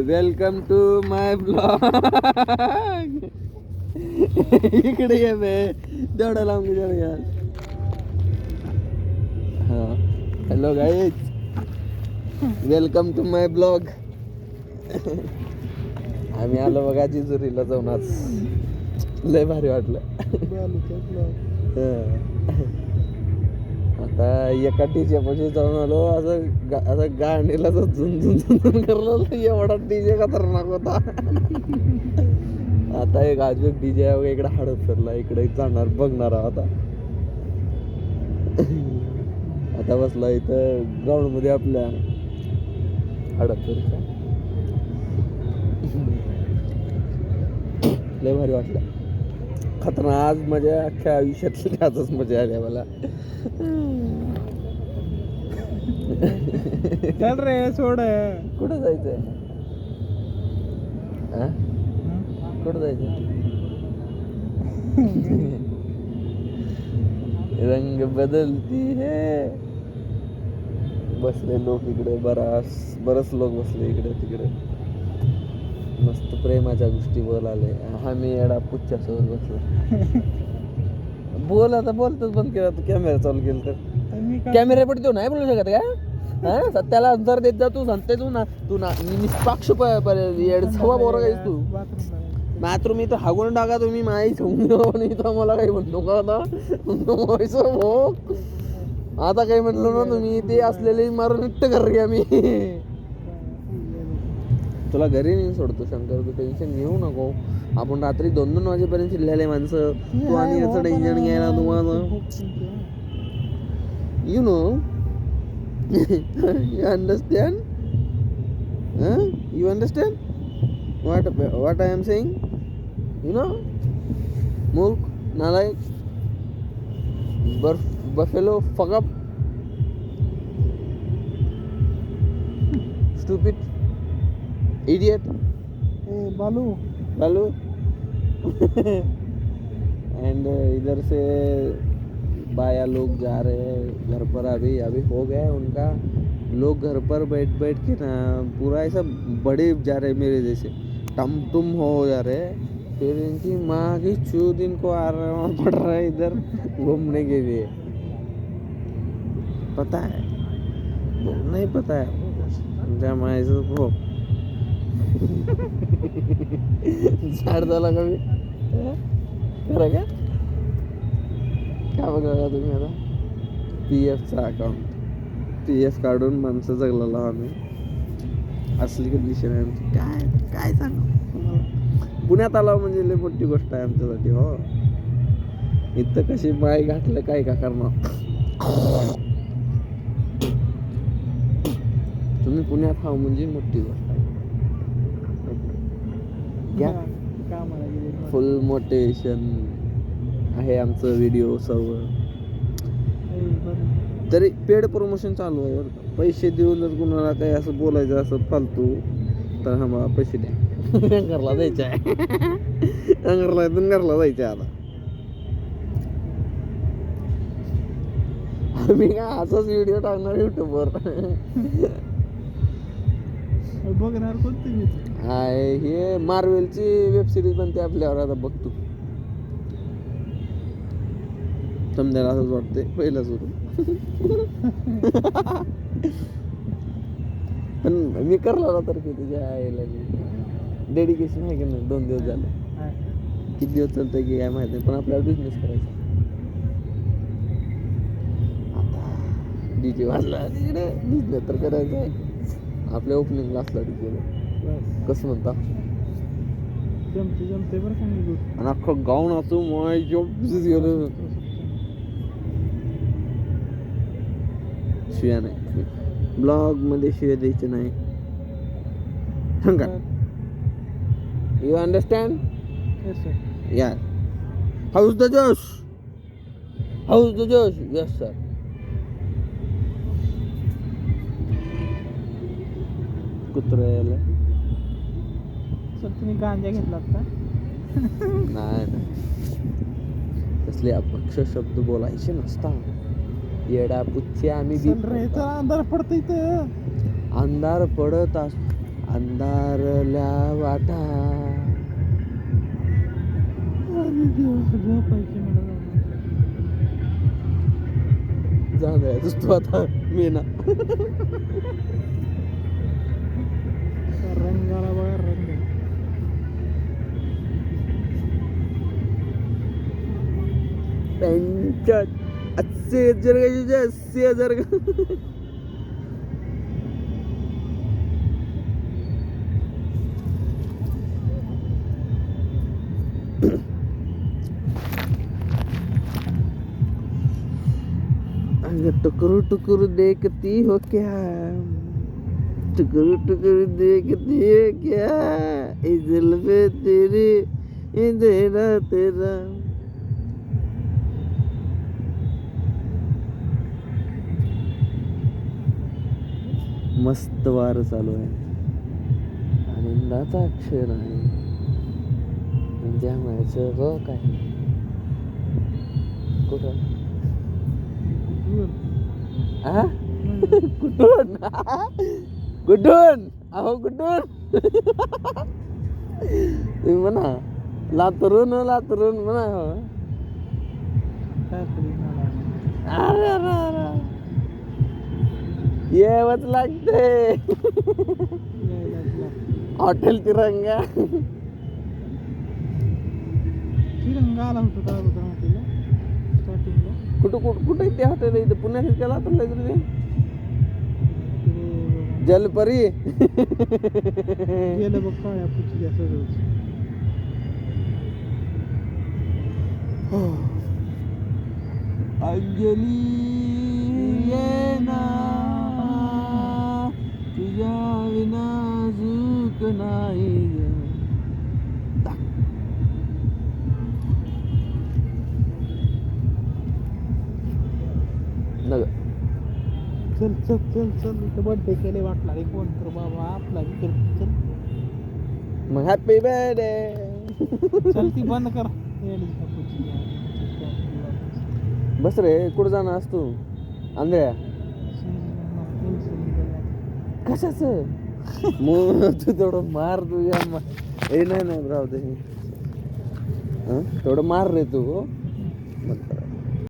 Welcome to my blog. इकडे ये बे, तेवढा लांब यार. हा, hello guys, welcome to my blog. आम्ही आलो बघा जेजुरीला जाऊन आज. लय भारी वाटलं. आता एका डीजे पाशी जाऊन आलो. असं गाणीला झुंझुन झुंझुन करलं. एवढा डीजे खतरनाक होता. आता एक अजून डीजे इकडे हडपसरला इकडे जाणार बघणार आता. आता बसला इथं ग्राउंड मध्ये आपल्या हडपसरच्या. लय भारी वाटलं. खतरनाक आज माझ्या अख्ख्या आयुष्यातली आजच मजा आली मला. चल रे सोड. कुठं जायचंय? कुठं जायचं? रंग बदलती है. बसले लोक इकडे, बरच लोक बसले इकडे तिकडे. मस्त प्रेमाच्या गोष्टी बोलाले. हा मी एडा पुच्छा सोबत बसलो. बोल आता, बोलतच बंद केला तू. कॅमेरा चालू केलं तर कॅमेरा पडतो तो नाही बोलू शकत का? हा, सत्याला अंतर देत जा तू. सांगते तू ना, निष्पाक्ष सवा बोर काहीस तू. बाथरूम इथं हागून टाका तुम्ही. माही इथं मला काही म्हणतो का आता? आता काही म्हणलं ना तुम्ही, ते असलेले मारून इट्ट कर घ्या मी. तुला घरी नाही सोडतो शंकर, तू टेन्शन घेऊ नको. आपण रात्री 2-2 वाजेपर्यंत चिल्ल्याले माणसं. तू आणि याचं टेन्शन घ्यायला तुम्हाला. You know, you understand? You understand what I am saying? You know, मूर्ख, नालायक, buffalo, fuck up, stupid, idiot, Balu. And इधर से बाया लोग जा रहे हैं घर पर. अभी हो गया उनका. लोग घर पर बैठ के ना पूरा ऐसा बड़े जा रहे मेरे जैसे टम हो जा रहे. फिर इनकी माँ की चूत इनको आराम पड़ रहा है इधर घूमने के लिए. पता है? नहीं पता है. जमायचं हो. झाड झाला का मी? खरं का? बघा तुम्ही आता PFचा अकाउंट. PF काढून माणसं जगलेला आम्ही. असली कंडिशन आहे आमची. काय सांगू. पुण्यात आला म्हणजे लय मोठी गोष्ट आहे आमच्यासाठी. हो, इथं कशी माय घातलं काय का करणार. तुम्ही पुण्यात हा म्हणजे मोठी गोष्ट आहे. फुल मोटिवेशन आहे आमचं व्हिडिओ सर्व. तरी पेड प्रमोशन चालू आहे. पैसे देऊन जर कुणाला काही असं बोलायचं असं फालतू तर हा पैसे द्या. अंगरला द्यायचं आहे. अंगरला जायचं आता. आम्ही का असाच व्हिडिओ टाकणार युट्यूबवर. बघणार कोणती? हे मार्वेलची वेब सिरीज बनते आपल्यावर. आता बघतो. समजायला असंच वाटते पहिला सुरू. पण मी करला ना तर किती आईला डेडिकेशन आहे की नाही. 2 दिवस झाले. किती दिवस चालतंय की काय माहिती, पण आपल्याला बिझनेस करायचा. आता डीजे वाजला तिकडे बिझनेस तर करायचा आहे. आपल्या ओपनिंगला असला डीजे कसं म्हणता. जमते बरं सांगितलं. आणि अख्खं गाव नाचू. माय जॉब गेलं. शिव्या नाही. ब्लॉग मध्ये शिव्या द्यायचे नाही. सांगा. You understand? यार, हाऊस द जोश. Yes sir. कुत्र्याला सर तुम्ही गांजा घेतलात का? नाही. तसले अपक्ष शब्द बोलायचे नसतात. येडा पुच्छे आम्ही चल रे बी चल अंधार पडत इथं. अंधार पडत अंधारल्या वाटा अरे देवा, झोपायची मला जाऊन. जाणार तू आता मी ना रंगाला बघा रंग. त्यांच्या 80,000 का 80,000 का टुकरू टुकरू देखती हो क्या टुकरू टुकरू देखती है क्या इस दिल पे तेरी तेरा तेरा मस्त वार चालू आहे आनंदाचा क्षण आहे म्हणजे म्हणायचं ग काय कुठं आ? कुठून कुठून अहो कुठून तुम्ही म्हणा लातूरून लातूरून म्हणा काय तरी मला. अरे अरे अरे येवच लागते यायला लागला. हॉटेल तिरंगा तिरंगा आला होता का अगोदर हॉटेलला स्टार्टिंगला. कुठं कुठे ते हॉटेल आहे इथं पुण्यात त्याला हॉटेल आहे तुझे जलपरी गेलं बघ काळ्या पुचीच्या सगळंच. अंजली ये ना तुझ्या विना झुक नाही नग चल चल चल चल इथं बर्थडे केले वाटला रे कोण तर बाबा आपला विचार. चल मग हॅपी बर्थडे चल ती बंद कर. येडी का पुची. बस रे कुठं जाणार असतो आंधळ्या कशाच मग तू तेवढं मार तुझ्या नाही नाही राहू दे तेवढं मार रे तू म्हणतो